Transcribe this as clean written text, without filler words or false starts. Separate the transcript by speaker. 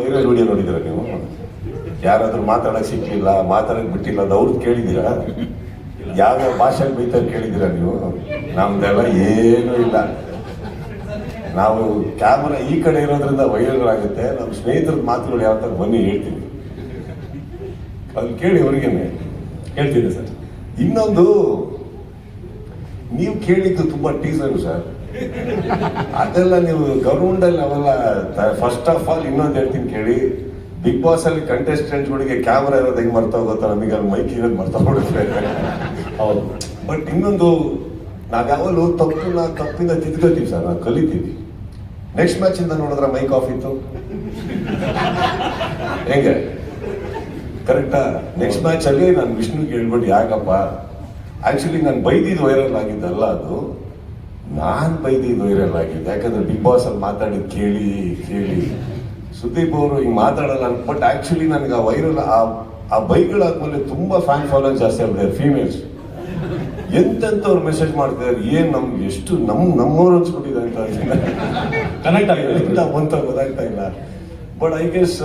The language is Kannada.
Speaker 1: ವೈರಲ್ ವಿಡಿಯೋ ನೋಡಿದಿರ ನೀವು? ಯಾರಾದ್ರೂ ಮಾತಾಡಕ್ ಸಿಕ್ಕಿಲ್ಲ, ಮಾತಾಡಕ್ ಬಿಟ್ಟಿಲ್ಲ ಅದು ಅವ್ರದ್ದು ಕೇಳಿದ್ದೀರಾ? ಯಾವ್ಯಾವ ಭಾಷೆಯಲ್ಲಿ ಬೈತಾರೆ ಕೇಳಿದ್ದೀರಾ ನೀವು? ನಮ್ದೆಲ್ಲ ಏನೂ ಇಲ್ಲ. ನಾವು ಕ್ಯಾಮರಾ ಈ ಕಡೆ ಇರೋದ್ರಿಂದ ವೈರಲ್ ಆಗುತ್ತೆ. ನಮ್ಮ ಸ್ನೇಹಿತರ ಮಾತುಗಳು ಯಾವ ತರ ಬನ್ನಿ ಹೇಳ್ತೀನಿ, ಅಲ್ಲಿ ಕೇಳಿ ಅವ್ರಿಗೇನೆ ಹೇಳ್ತೀನಿ ಸರ್. ಇನ್ನೊಂದು, ನೀವು ಕೇಳಿದ್ದು ತುಂಬಾ ಟೀಸರ್ ಸರ್, ಅದೆಲ್ಲ ನೀವು ಗೌರ್ಮೆಂಟಲ್ಲಿ ಅವೆಲ್ಲ. ಫಸ್ಟ್ ಆಫ್ ಆಲ್ ಇನ್ನೊಂದು ಹೇಳ್ತೀನಿ ಕೇಳಿ, ಬಿಗ್ ಬಾಸ್ ಅಲ್ಲಿ ಕಂಟೆಸ್ಟೆಂಟ್ಗಳಿಗೆ ಕ್ಯಾಮ್ರಾ ಇರೋದು ಹೆಂಗ್ ಮರ್ತಾ ಹೋಗುತ್ತಾ, ನಮಗೆ ಅಲ್ಲಿ ಮೈಕ್ ಇರೋದು ಮರ್ತಾ ಹೋಗುತ್ತೆ. ಹೌದು, ಬಟ್ ಇನ್ನೊಂದು, ನಾವು ಯಾವಾಗಲೂ ತಪ್ಪಿಂದ ತಿದ್ಕೋತೀವಿ ಸರ್, ನಾವು ಕಲಿತೀವಿ. ನೆಕ್ಸ್ಟ್ ಮ್ಯಾಚ್ ಇಂದ ನೋಡಿದ್ರೆ ಮೈಕ್ ಆಫ್ ಇತ್ತು ಹೆಂಗೆ ಕರೆಕ್ಟಾ? ನೆಕ್ಸ್ಟ್ ಮ್ಯಾಚ್ ಅಲ್ಲಿ ನಾನು ವಿಷ್ಣುಗೆ ಹೇಳ್ಬಿಟ್ಟು, ಯಾಕಪ್ಪ ಆಕ್ಚುಲಿ ನಾನು ಬೈದಿದ್ದು ವೈರಲ್ ಆಗಿದ್ದಲ್ಲ, ಅದು ನಾನ್ ಬೈದಿದ್ದು ವೈರಲ್ ಆಗಿದ್ದು. ಯಾಕಂದ್ರೆ ಬಿಗ್ ಬಾಸ್ ಅಲ್ಲಿ ಮಾತಾಡಿದ್ ಕೇಳಿ ಸುದೀಪ್ ಅವರು ಹಿಂಗ್ ಮಾತಾಡಲ್ಲ. ಬಟ್ ಆಕ್ಚುಲಿ ನನಗೆ ಆ ವೈರಲ್ ಆ ಬೈಕ್ಗಳಾದ್ಮೇಲೆ ತುಂಬಾ ಫ್ಯಾನ್ ಫಾಲೋಯಿಂಗ್ ಜಾಸ್ತಿ ಆಗ್ಬಿಟ್ಟಿದ್ದಾರೆ ಫೀಮೇಲ್ಸ್. ಎಂತೆಂಥವ್ರು ಮೆಸೇಜ್ ಮಾಡ್ತಿದ್ದಾರೆ, ಏನ್ ನಮ್ಗೆ ಎಷ್ಟು ನಮ್ಮವ್ರು ಅನ್ಸ್ಬಿಟ್ಟಿದೆ ಅಂತ ಕನೆಕ್ಟ್ ಆಗಿದೆ ಅಂತ ಗೊತ್ತಾಗ್ತಾ ಇಲ್ಲ. But I guess